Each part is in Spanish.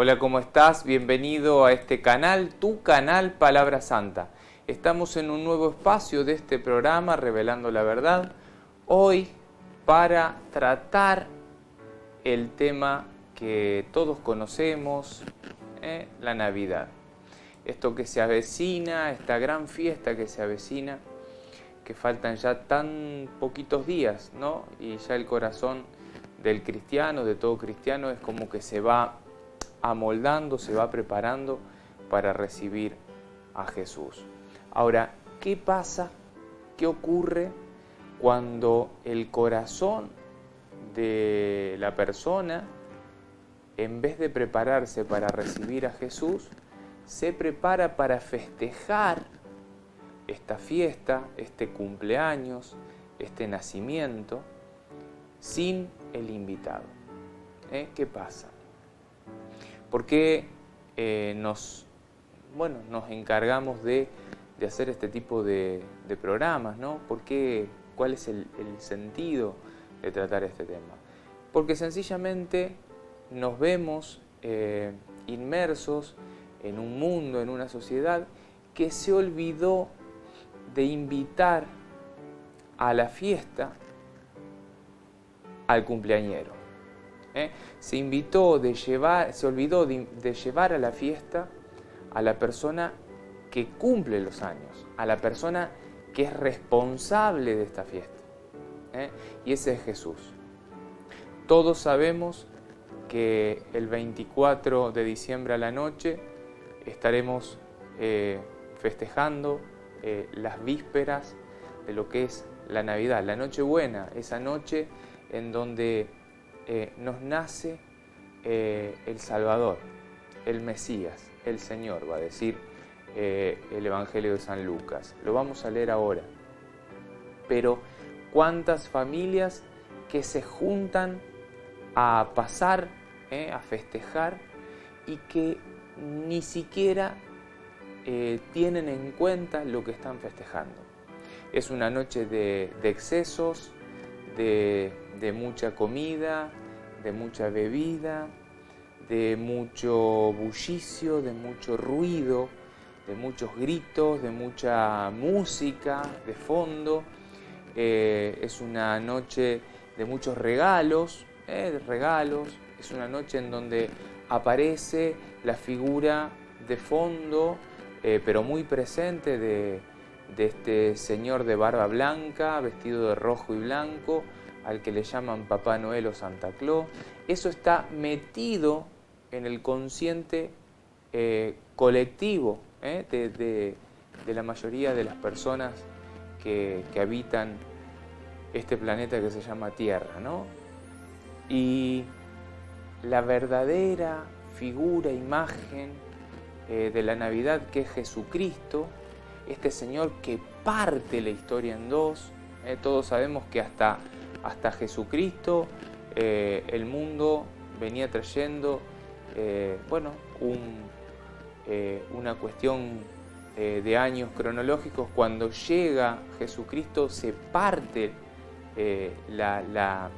Hola, ¿cómo estás? Bienvenido a este canal, tu canal Palabra Santa. Estamos en un nuevo espacio de este programa, Revelando la Verdad, hoy para tratar el tema que todos conocemos, la Navidad. Esto que se avecina, esta gran fiesta que se avecina, que faltan ya tan poquitos días, ¿no? Y ya el corazón del cristiano, de todo cristiano, es como que se va amoldando, se va preparando para recibir a Jesús. Ahora, ¿qué pasa? ¿Qué ocurre cuando el corazón de la persona, en vez de prepararse para recibir a Jesús, se prepara para festejar esta fiesta, este cumpleaños, este nacimiento, sin el invitado? ¿Qué pasa? ¿Por qué nos encargamos de hacer este tipo de programas, ¿no? ¿Cuál es el sentido de tratar este tema? Porque sencillamente nos vemos inmersos en un mundo, en una sociedad que se olvidó de invitar a la fiesta al cumpleañero. Se olvidó de llevar a la fiesta a la persona que cumple los años, a la persona que es responsable de esta fiesta. Y ese es Jesús. Todos sabemos que el 24 de diciembre a la noche estaremos festejando las vísperas de lo que es la Navidad, la Nochebuena, esa noche en donde nos nace el Salvador, el Mesías, el Señor, va a decir el Evangelio de San Lucas. Lo vamos a leer ahora. Pero cuántas familias que se juntan a pasar, a festejar, y que ni siquiera tienen en cuenta lo que están festejando. Es una noche de excesos, de mucha comida, de mucha bebida, de mucho bullicio, de mucho ruido, de muchos gritos, de mucha música de fondo. Es una noche de muchos regalos, es una noche en donde aparece la figura de fondo, pero muy presente, de este señor de barba blanca, vestido de rojo y blanco, al que le llaman Papá Noel o Santa Claus. Eso está metido en el consciente colectivo de la mayoría de las personas que habitan este planeta que se llama Tierra, ¿no? Y la verdadera figura, imagen de la Navidad, que es Jesucristo, este Señor que parte la historia en dos. Todos sabemos que hasta Jesucristo el mundo venía trayendo una cuestión de años cronológicos. Cuando llega Jesucristo se parte la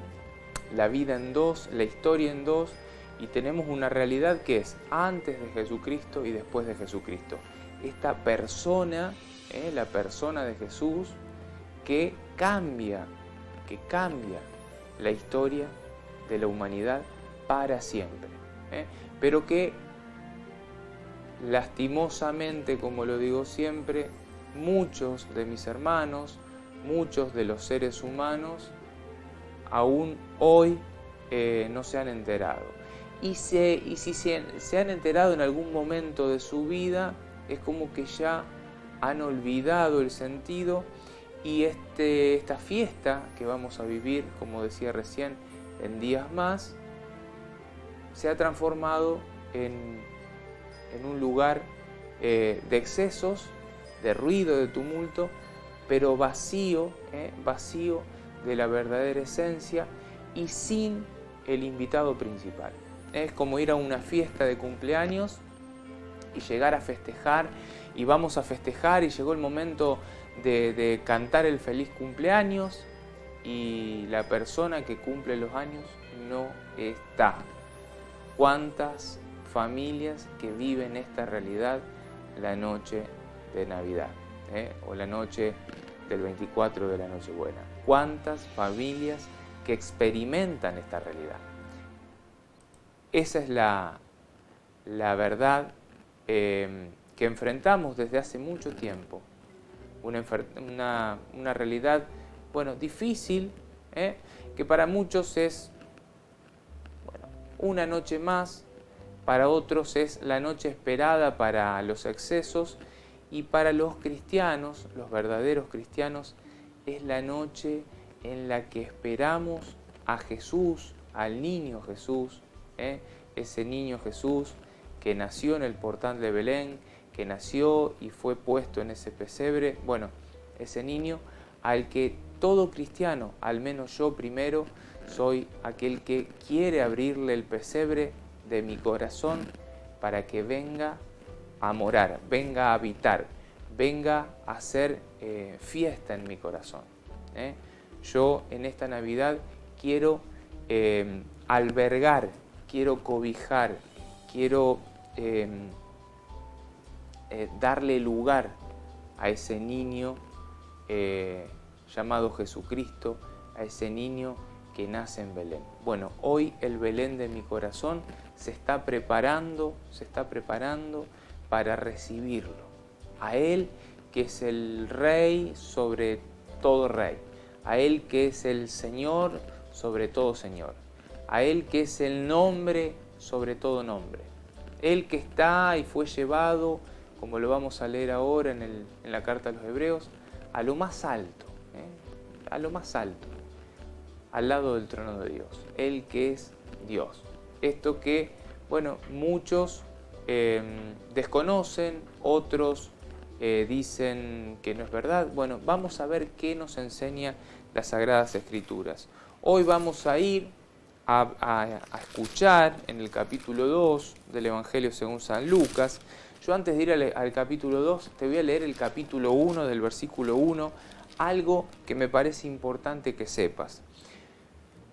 vida en dos, la historia en dos, y tenemos una realidad que es antes de Jesucristo y después de Jesucristo. Esta persona, la persona de Jesús, que cambia la historia de la humanidad para siempre. Pero que lastimosamente, como lo digo siempre, muchos de mis hermanos, muchos de los seres humanos, aún hoy no se han enterado. Y si se han enterado en algún momento de su vida, es como que ya han olvidado el sentido, y esta fiesta que vamos a vivir, como decía recién, en días más, se ha transformado en un lugar de excesos, de ruido, de tumulto, pero vacío de la verdadera esencia y sin el invitado principal. Es como ir a una fiesta de cumpleaños y llegar a festejar, y vamos a festejar, y llegó el momento de cantar el feliz cumpleaños, y la persona que cumple los años no está. ¿Cuántas familias que viven esta realidad la noche de Navidad, o la noche del 24 de la Nochebuena. ¿Cuántas familias que experimentan esta realidad? Esa es la verdad que enfrentamos desde hace mucho tiempo. Una realidad, bueno, difícil, que para muchos es, bueno, una noche más, para otros es la noche esperada para los excesos, y para los cristianos, los verdaderos cristianos, es la noche en la que esperamos a Jesús, al niño Jesús, ese niño Jesús que nació en el portal de Belén, que nació y fue puesto en ese pesebre. Bueno, ese niño al que todo cristiano, al menos yo primero, soy aquel que quiere abrirle el pesebre de mi corazón para que venga a morar, venga a habitar, venga a hacer fiesta en mi corazón. Yo en esta Navidad quiero albergar, quiero cobijar, quiero darle lugar a ese niño llamado Jesucristo, a ese niño que nace en Belén. Bueno, hoy el Belén de mi corazón se está preparando para recibirlo. A Él que es el Rey sobre todo Rey, a Él que es el Señor sobre todo Señor, a Él que es el nombre sobre todo nombre, Él que está y fue llevado, como lo vamos a leer ahora en la carta a los Hebreos, a lo más alto, a lo más alto, al lado del trono de Dios, Él que es Dios. Esto que, bueno, muchos desconocen, otros dicen que no es verdad. Bueno, vamos a ver qué nos enseña las Sagradas Escrituras. Hoy vamos a ir a escuchar en el capítulo 2 del Evangelio según San Lucas. Yo antes de ir al capítulo 2, te voy a leer el capítulo 1 del versículo 1, algo que me parece importante que sepas.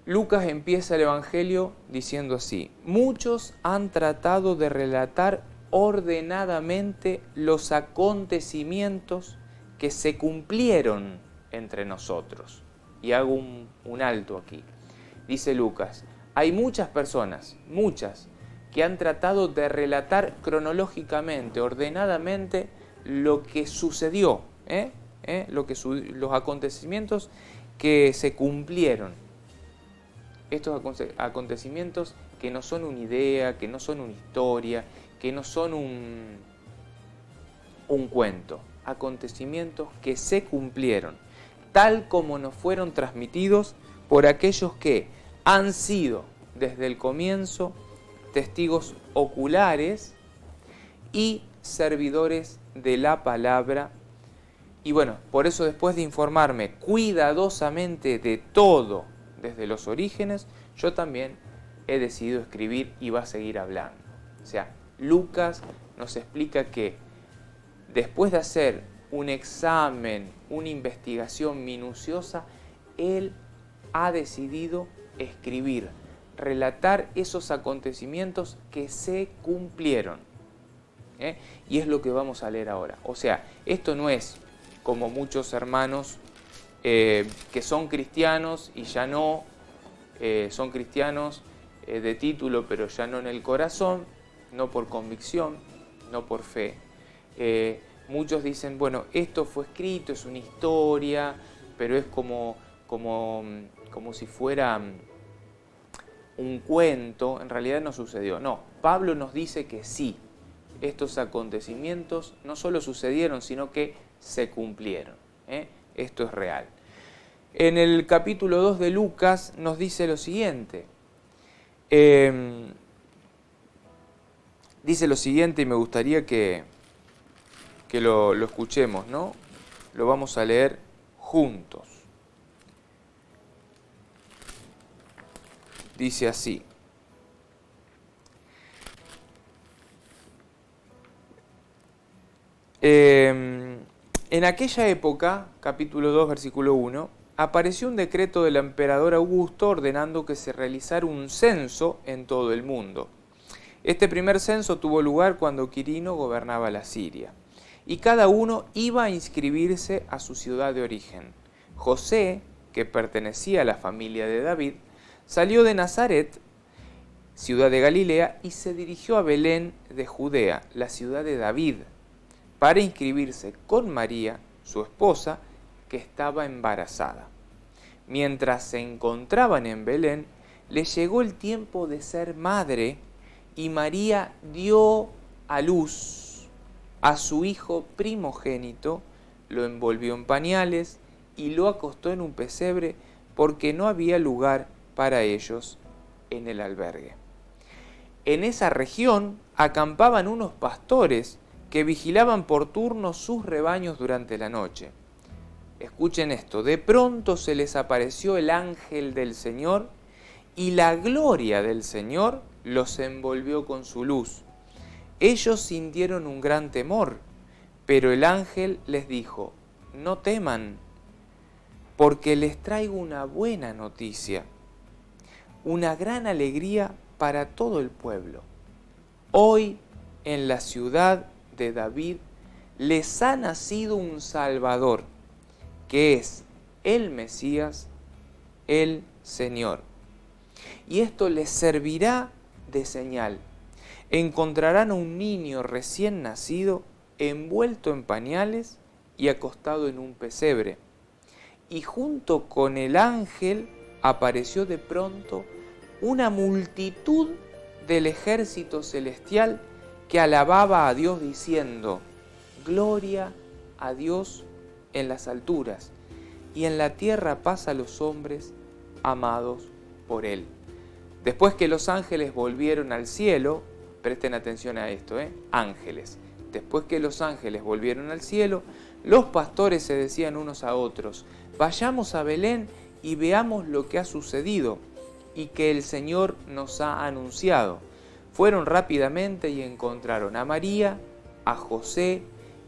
Lucas empieza el Evangelio diciendo así: muchos han tratado de relatar ordenadamente los acontecimientos que se cumplieron entre nosotros. Y hago un alto aquí. Dice Lucas, hay muchas personas, que han tratado de relatar cronológicamente, ordenadamente, lo que sucedió, los acontecimientos que se cumplieron. Estos acontecimientos que no son una idea, que no son una historia, que no son un cuento. Acontecimientos que se cumplieron, tal como nos fueron transmitidos por aquellos que han sido desde el comienzo testigos oculares y servidores de la palabra. Y bueno, por eso después de informarme cuidadosamente de todo desde los orígenes, yo también he decidido escribir y va a seguir hablando. O sea, Lucas nos explica que después de hacer un examen, una investigación minuciosa, él ha decidido escribir, relatar esos acontecimientos que se cumplieron. Y es lo que vamos a leer ahora. O sea, esto no es como muchos hermanos que son cristianos y ya no, son cristianos de título, pero ya no en el corazón, no por convicción, no por fe. Muchos dicen, bueno, esto fue escrito, es una historia, pero es como si fuera un cuento, en realidad no sucedió. No, Pablo nos dice que sí, estos acontecimientos no solo sucedieron, sino que se cumplieron. Esto es real. En el capítulo 2 de Lucas nos dice lo siguiente. Dice lo siguiente y me gustaría que lo escuchemos, ¿no? Lo vamos a leer juntos. Dice así. En aquella época, capítulo 2, versículo 1, apareció un decreto del emperador Augusto ordenando que se realizara un censo en todo el mundo. Este primer censo tuvo lugar cuando Quirino gobernaba la Siria, y cada uno iba a inscribirse a su ciudad de origen. José, que pertenecía a la familia de David, salió de Nazaret, ciudad de Galilea, y se dirigió a Belén de Judea, la ciudad de David, para inscribirse con María, su esposa, que estaba embarazada. Mientras se encontraban en Belén, le llegó el tiempo de ser madre, y María dio a luz a su hijo primogénito, lo envolvió en pañales y lo acostó en un pesebre porque no había lugar para ellos en el albergue. En esa región acampaban unos pastores que vigilaban por turno sus rebaños durante la noche. Escuchen esto, de pronto se les apareció el ángel del Señor y la gloria del Señor los envolvió con su luz. Ellos sintieron un gran temor, pero el ángel les dijo: no teman, porque les traigo una buena noticia, una gran alegría para todo el pueblo. Hoy en la ciudad de David les ha nacido un Salvador, que es el Mesías, el Señor. Y esto les servirá de señal. Encontrarán a un niño recién nacido, envuelto en pañales y acostado en un pesebre. Y junto con el ángel apareció de pronto una multitud del ejército celestial que alababa a Dios diciendo: gloria a Dios en las alturas, y en la tierra paz a los hombres amados por Él. Después que los ángeles volvieron al cielo, presten atención a esto, ángeles. Después que los ángeles volvieron al cielo, los pastores se decían unos a otros: vayamos a Belén y veamos lo que ha sucedido y que el Señor nos ha anunciado. Fueron rápidamente y encontraron a María, a José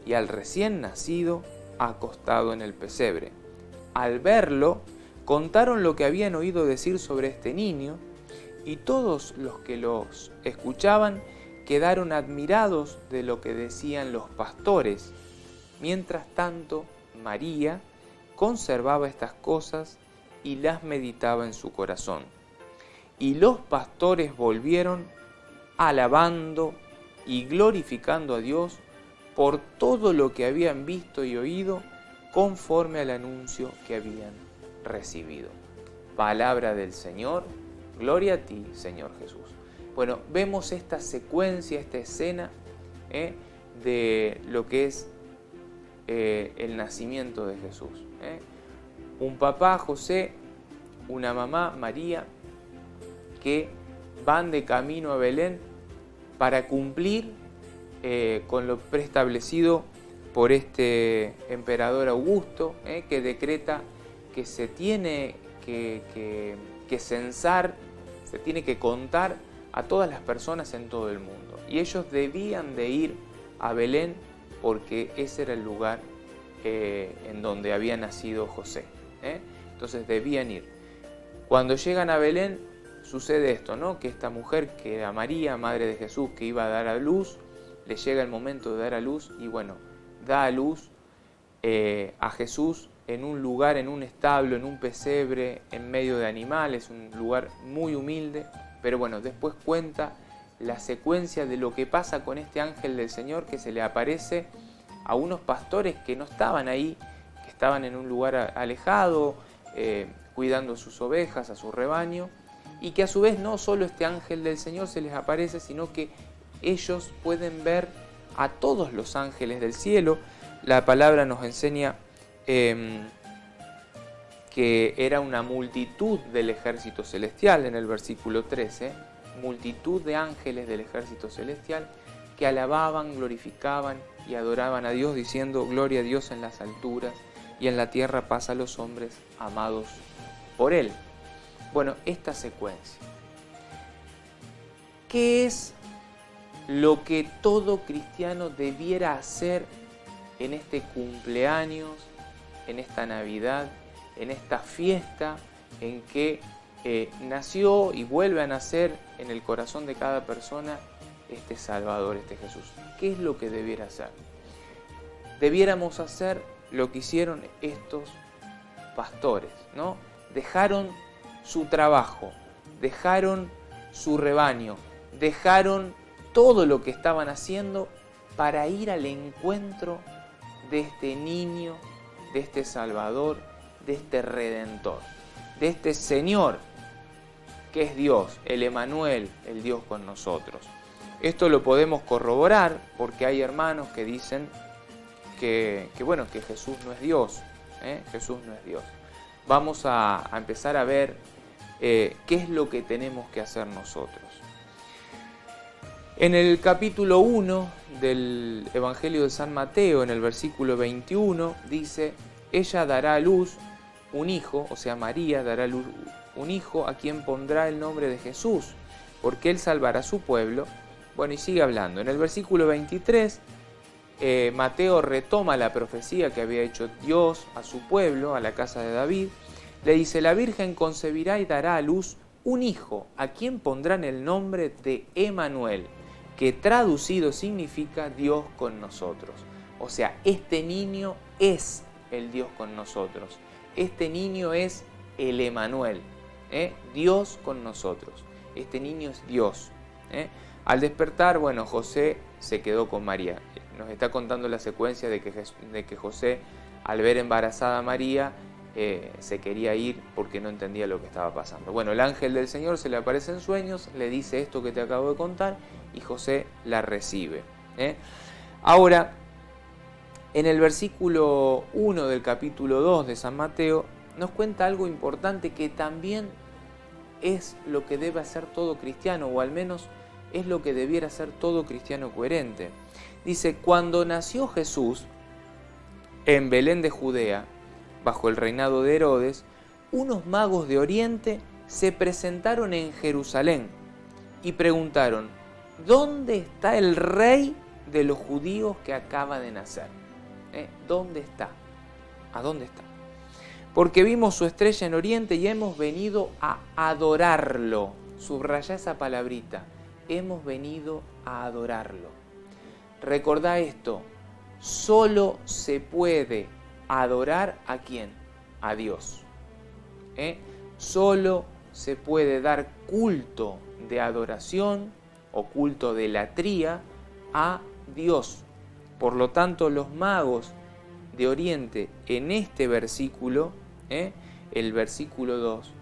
y al recién nacido acostado en el pesebre. Al verlo, contaron lo que habían oído decir sobre este niño, y todos los que los escuchaban quedaron admirados de lo que decían los pastores. Mientras tanto, María conservaba estas cosas y las meditaba en su corazón. Y los pastores volvieron alabando y glorificando a Dios por todo lo que habían visto y oído, conforme al anuncio que habían recibido. Palabra del Señor, gloria a ti, Señor Jesús. Bueno, vemos esta secuencia, esta escena de lo que es el nacimiento de Jesús. Un papá, José, una mamá, María, que van de camino a Belén para cumplir con lo preestablecido por este emperador Augusto, que decreta que se tiene que censar, se tiene que contar a todas las personas en todo el mundo. Y ellos debían de ir a Belén porque ese era el lugar en donde había nacido José. Entonces debían ir. Cuando llegan a Belén sucede esto, ¿no? Que esta mujer, que era María, madre de Jesús, que iba a dar a luz, le llega el momento de dar a luz y bueno, da a luz a Jesús en un lugar, en un establo, en un pesebre, en medio de animales, un lugar muy humilde. Pero bueno, después cuenta la secuencia de lo que pasa con este ángel del Señor que se le aparece a unos pastores que no estaban ahí, que estaban en un lugar alejado, cuidando sus ovejas, a su rebaño, y que a su vez no solo este ángel del Señor se les aparece, sino que ellos pueden ver a todos los ángeles del cielo. La palabra nos enseña que era una multitud del ejército celestial, en el versículo 13, multitud de ángeles del ejército celestial que alababan, glorificaban y adoraban a Dios, diciendo: gloria a Dios en las alturas y en la tierra paz a los hombres amados por Él. Bueno, esta secuencia, ¿qué es lo que todo cristiano debiera hacer en este cumpleaños, en esta Navidad, en esta fiesta en que nació y vuelve a nacer en el corazón de cada persona este Salvador, este Jesús. ¿Qué es lo que debiera hacer? Debiéramos hacer lo que hicieron estos pastores, ¿no? Dejaron su trabajo, dejaron su rebaño, dejaron todo lo que estaban haciendo para ir al encuentro de este niño, de este Salvador, de este Redentor, de este Señor, que es Dios, el Emanuel, el Dios con nosotros. Esto lo podemos corroborar porque hay hermanos que dicen que Jesús no es Dios, Jesús no es Dios. Vamos a empezar a ver qué es lo que tenemos que hacer nosotros. En el capítulo 1 del Evangelio de San Mateo, en el versículo 21, dice: ella dará a luz un hijo, o sea, María dará a luz un hijo a quien pondrá el nombre de Jesús, porque él salvará a su pueblo. Bueno, y sigue hablando. En el versículo 23, Mateo retoma la profecía que había hecho Dios a su pueblo, a la casa de David. Le dice: la Virgen concebirá y dará a luz un hijo, a quien pondrán el nombre de Emanuel, que traducido significa Dios con nosotros. O sea, este niño es el Dios con nosotros. Este niño es el Emanuel, Dios con nosotros. Este niño es Dios. Al despertar, bueno, José se quedó con María. Nos está contando la secuencia de que José, al ver embarazada a María, se quería ir porque no entendía lo que estaba pasando. Bueno, el ángel del Señor se le aparece en sueños, le dice esto que te acabo de contar y José la recibe. Ahora, en el versículo 1 del capítulo 2 de San Mateo, nos cuenta algo importante que también es lo que debe hacer todo cristiano, o al menos es lo que debiera hacer todo cristiano coherente. Dice: cuando nació Jesús en Belén de Judea, bajo el reinado de Herodes, unos magos de Oriente se presentaron en Jerusalén y preguntaron: ¿dónde está el rey de los judíos que acaba de nacer? ¿Dónde está? ¿A dónde está? Porque vimos su estrella en Oriente y hemos venido a adorarlo. Subraya esa palabrita. Hemos venido a adorarlo. Recordá esto. Solo se puede adorar ¿a quién? A Dios. Solo se puede dar culto de adoración o culto de latría a Dios. Por lo tanto, los magos de Oriente en este versículo, el versículo 2,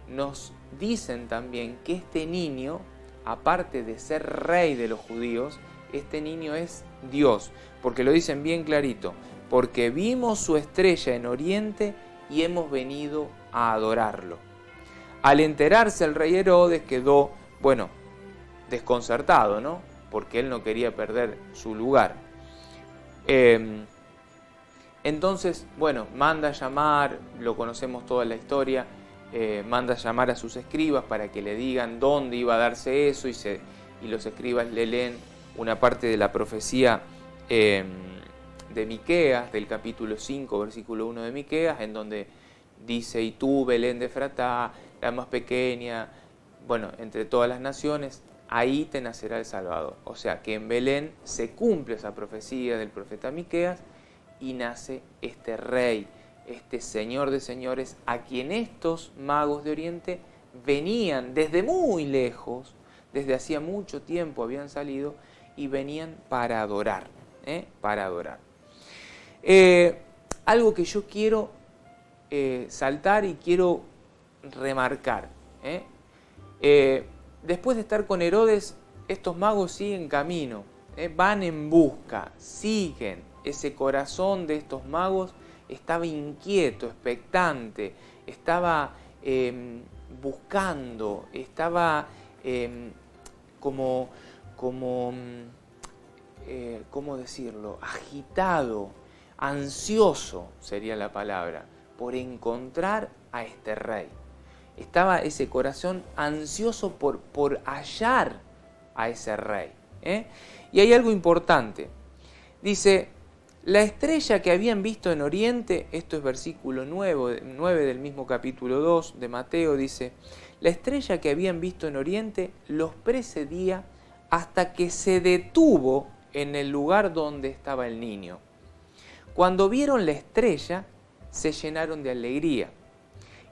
nos dicen también que este niño, aparte de ser rey de los judíos, este niño es Dios, porque lo dicen bien clarito: porque vimos su estrella en Oriente y hemos venido a adorarlo. Al enterarse, el rey Herodes quedó, desconcertado, ¿no? Porque él no quería perder su lugar. Entonces, manda a llamar, lo conocemos toda la historia, manda a llamar a sus escribas para que le digan dónde iba a darse eso, y los escribas le leen una parte de la profecía de Miqueas, del capítulo 5, versículo 1 de Miqueas, en donde dice: y tú, Belén de Efratá, la más pequeña, entre todas las naciones, ahí te nacerá el Salvador. O sea, que en Belén se cumple esa profecía del profeta Miqueas y nace este rey, este Señor de señores, a quien estos magos de Oriente venían desde muy lejos, desde hacía mucho tiempo habían salido y venían para adorar, para adorar. Algo que yo quiero saltar y quiero remarcar. Después de estar con Herodes, estos magos siguen camino, van en busca, siguen. Ese corazón de estos magos estaba inquieto, expectante, estaba buscando, estaba ¿cómo decirlo? Agitado, ansioso sería la palabra, por encontrar a este rey. Estaba ese corazón ansioso por hallar a ese rey. Y hay algo importante. Dice: la estrella que habían visto en Oriente, esto es versículo 9 del mismo capítulo 2 de Mateo, dice: la estrella que habían visto en Oriente los precedía hasta que se detuvo en el lugar donde estaba el niño. Cuando vieron la estrella, se llenaron de alegría.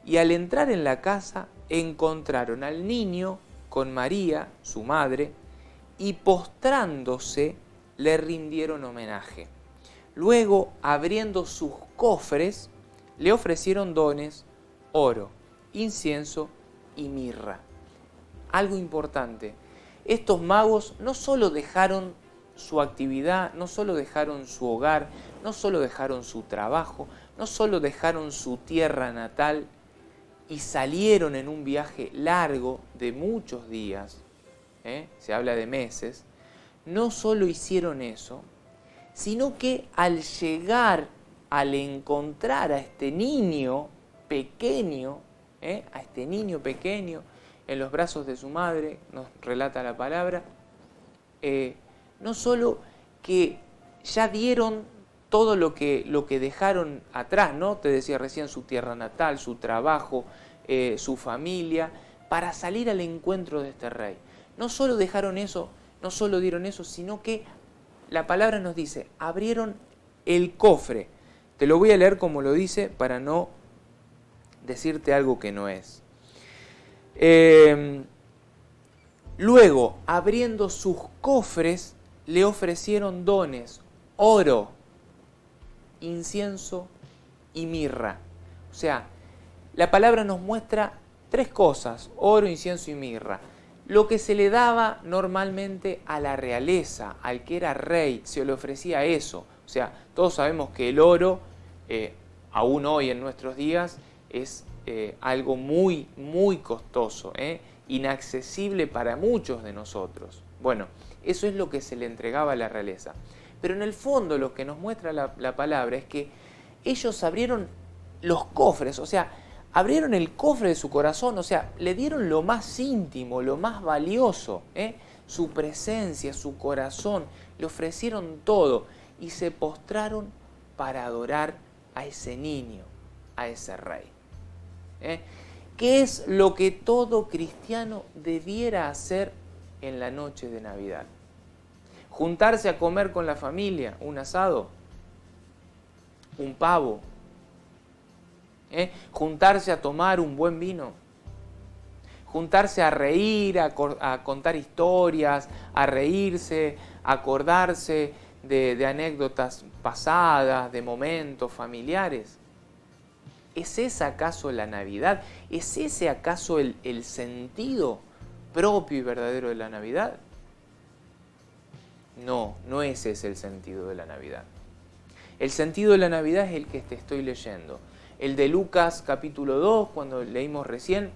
Y al entrar en la casa, encontraron al niño con María, su madre, y postrándose, le rindieron homenaje. Luego, abriendo sus cofres, le ofrecieron dones, oro, incienso y mirra. Algo importante, estos magos no solo dejaron su actividad, no solo dejaron su hogar, no solo dejaron su trabajo, no solo dejaron su tierra natal y salieron en un viaje largo de muchos días, se habla de meses, no solo hicieron eso, sino que al llegar, al encontrar a este niño pequeño, en los brazos de su madre, nos relata la palabra, no solo que ya dieron todo lo que dejaron atrás, ¿no? Te decía recién, su tierra natal, su trabajo, su familia, para salir al encuentro de este rey. No solo dejaron eso, no solo dieron eso, sino que la palabra nos dice, abrieron el cofre. Te lo voy a leer como lo dice para no decirte algo que no es. Luego, abriendo sus cofres, le ofrecieron dones, oro, incienso y mirra. O sea, la palabra nos muestra tres cosas, oro, incienso y mirra. Lo que se le daba normalmente a la realeza, al que era rey, se le ofrecía eso. O sea, todos sabemos que el oro, aún hoy en nuestros días, es algo muy, muy costoso, inaccesible para muchos de nosotros. Bueno, eso es lo que se le entregaba a la realeza. Pero en el fondo lo que nos muestra la palabra es que ellos abrieron los cofres, o sea, abrieron el cofre de su corazón, o sea, le dieron lo más íntimo, lo más valioso, su presencia, su corazón, le ofrecieron todo y se postraron para adorar a ese niño, a ese rey. ¿Qué es lo que todo cristiano debiera hacer en la noche de Navidad? Juntarse a comer con la familia, un asado, un pavo, juntarse a tomar un buen vino, juntarse a reír, a contar historias, a reírse, a acordarse de anécdotas pasadas, de momentos familiares. ¿Es esa acaso la Navidad? ¿Es ese acaso el sentido propio y verdadero de la Navidad? No, no ese es el sentido de la Navidad. El sentido de la Navidad es el que te estoy leyendo. El de Lucas capítulo 2, cuando leímos recién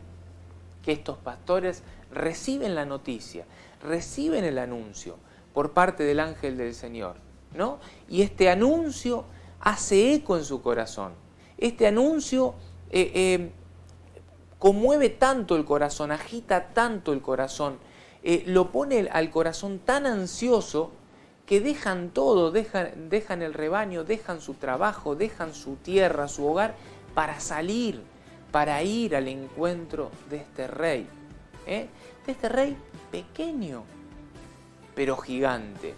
que estos pastores reciben la noticia, reciben el anuncio por parte del ángel del Señor, ¿no? Y este anuncio hace eco en su corazón. Este anuncio conmueve tanto el corazón, agita tanto el corazón, lo pone al corazón tan ansioso que dejan todo, dejan el rebaño, dejan su trabajo, dejan su tierra, su hogar, para salir, para ir al encuentro de este rey. De este rey pequeño, pero gigante,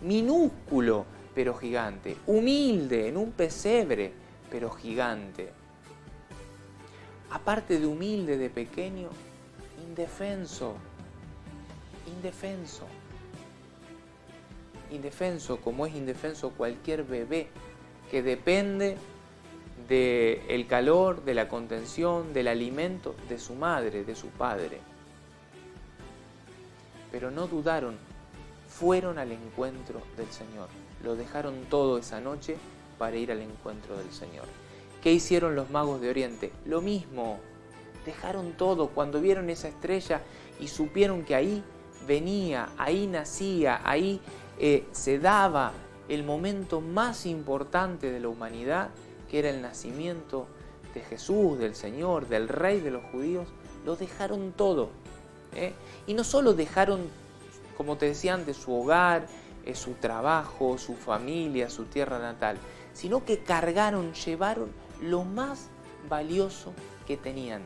minúsculo, pero gigante, humilde, en un pesebre, pero gigante. Aparte de humilde, de pequeño, indefenso, como es indefenso cualquier bebé que depende del calor, de la contención, del alimento de su madre, de su padre. Pero no dudaron, fueron al encuentro del Señor. Lo dejaron todo esa noche para ir al encuentro del Señor. ¿Qué hicieron los magos de Oriente? Lo mismo, dejaron todo. Cuando vieron esa estrella y supieron que ahí venía, ahí nacía, ahí se daba el momento más importante de la humanidad, que era el nacimiento de Jesús, del Señor, del Rey de los judíos, lo dejaron todo. Y no solo dejaron, como te decía antes, su hogar, su trabajo, su familia, su tierra natal, sino que cargaron, llevaron lo más valioso que tenían,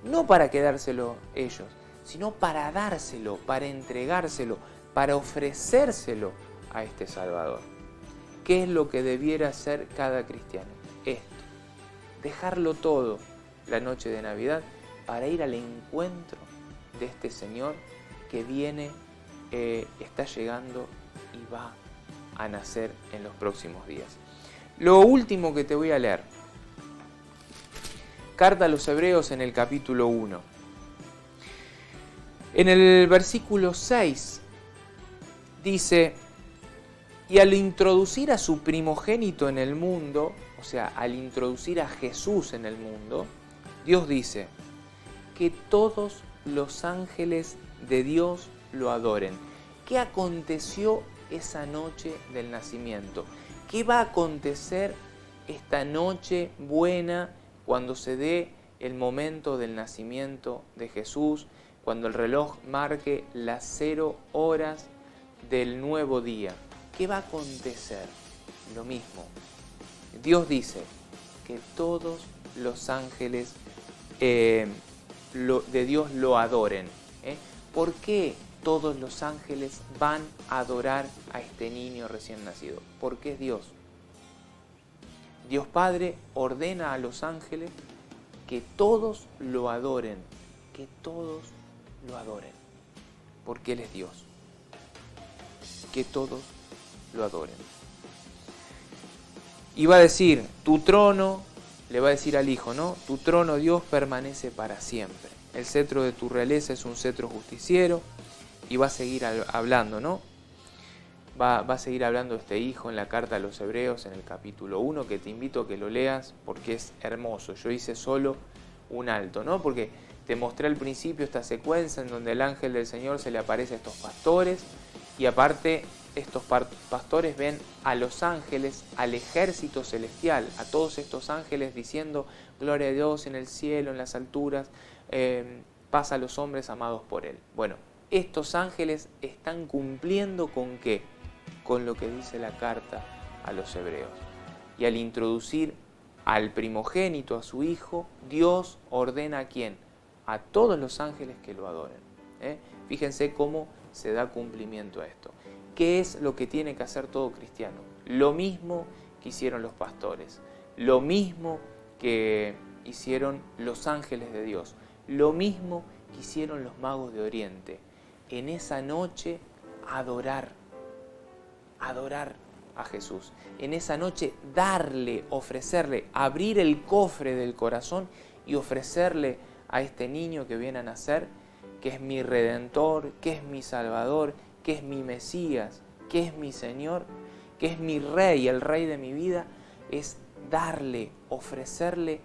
no para quedárselo ellos, sino para dárselo, para entregárselo, para ofrecérselo a este Salvador. ¿Qué es lo que debiera hacer cada cristiano? Esto, dejarlo todo la noche de Navidad para ir al encuentro de este Señor que viene, está llegando y va a nacer en los próximos días. Lo último que te voy a leer, Carta a los Hebreos en el capítulo 1. En el versículo 6 dice: y al introducir a su primogénito en el mundo, o sea, al introducir a Jesús en el mundo, Dios dice que todos los ángeles de Dios lo adoren. ¿Qué aconteció esa noche del nacimiento? ¿Qué va a acontecer esta noche buena cuando se dé el momento del nacimiento de Jesús, cuando el reloj marque las 0 horas del nuevo día? ¿Qué va a acontecer? Lo mismo. Dios dice que todos los ángeles de Dios lo adoren. ¿Por qué todos los ángeles van a adorar a este niño recién nacido? Porque es Dios. Dios Padre ordena a los ángeles que todos lo adoren, que todos lo adoren, porque Él es Dios. Que todos lo adoren. Y va a decir, tu trono, le va a decir al Hijo, ¿no? Tu trono, Dios, permanece para siempre. El cetro de tu realeza es un cetro justiciero. Y va a seguir hablando, ¿no? Va a seguir hablando este Hijo en la carta a los Hebreos en el capítulo 1, que te invito a que lo leas porque es hermoso. Yo hice solo un alto, ¿no? Porque te mostré al principio esta secuencia en donde el ángel del Señor se le aparece a estos pastores y aparte estos pastores ven a los ángeles, al ejército celestial, a todos estos ángeles diciendo gloria a Dios en el cielo, en las alturas, paz a los hombres amados por Él. Bueno, estos ángeles están cumpliendo ¿con qué? Con lo que dice la carta a los Hebreos. Y al introducir al primogénito, a su Hijo, Dios ordena ¿a quién? A todos los ángeles que lo adoren. Fíjense cómo se da cumplimiento a esto. ¿Qué es lo que tiene que hacer todo cristiano? Lo mismo que hicieron los pastores, lo mismo que hicieron los ángeles de Dios, lo mismo que hicieron los magos de Oriente. En esa noche adorar a Jesús. En esa noche darle, ofrecerle, abrir el cofre del corazón y ofrecerle a este niño que viene a nacer, que es mi Redentor, que es mi Salvador, que es mi Mesías, que es mi Señor, que es mi Rey, el Rey de mi vida, es darle, ofrecerle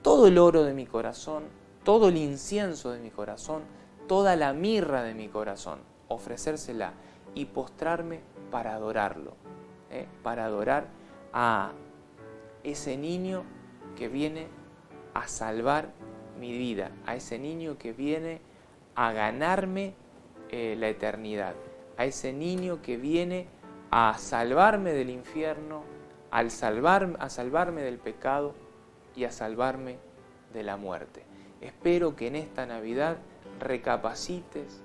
todo el oro de mi corazón, todo el incienso de mi corazón, toda la mirra de mi corazón, ofrecérsela y postrarme para adorarlo, para adorar a ese niño que viene a salvar mi vida, a ese niño que viene a ganarme la eternidad, a ese niño que viene a salvarme del infierno, a salvarme del pecado y a salvarme de la muerte. Espero que en esta Navidad recapacites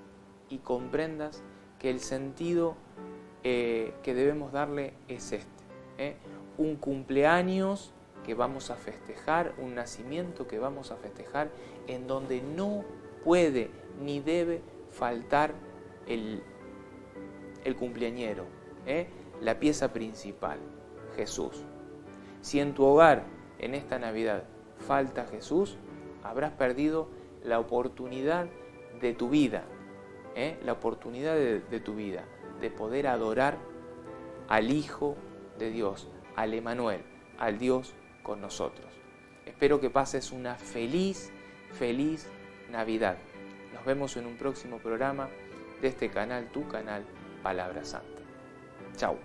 y comprendas que el sentido que debemos darle es este. Un cumpleaños que vamos a festejar, un nacimiento que vamos a festejar, en donde no puede ni debe faltar el cumpleañero, la pieza principal, Jesús. Si en tu hogar en esta Navidad falta Jesús, habrás perdido la oportunidad de tu vida, la oportunidad de tu vida, de poder adorar al Hijo de Dios, al Emmanuel, al Dios con nosotros. Espero que pases una feliz Navidad. Nos vemos en un próximo programa de este canal, tu canal, Palabra Santa. Chau.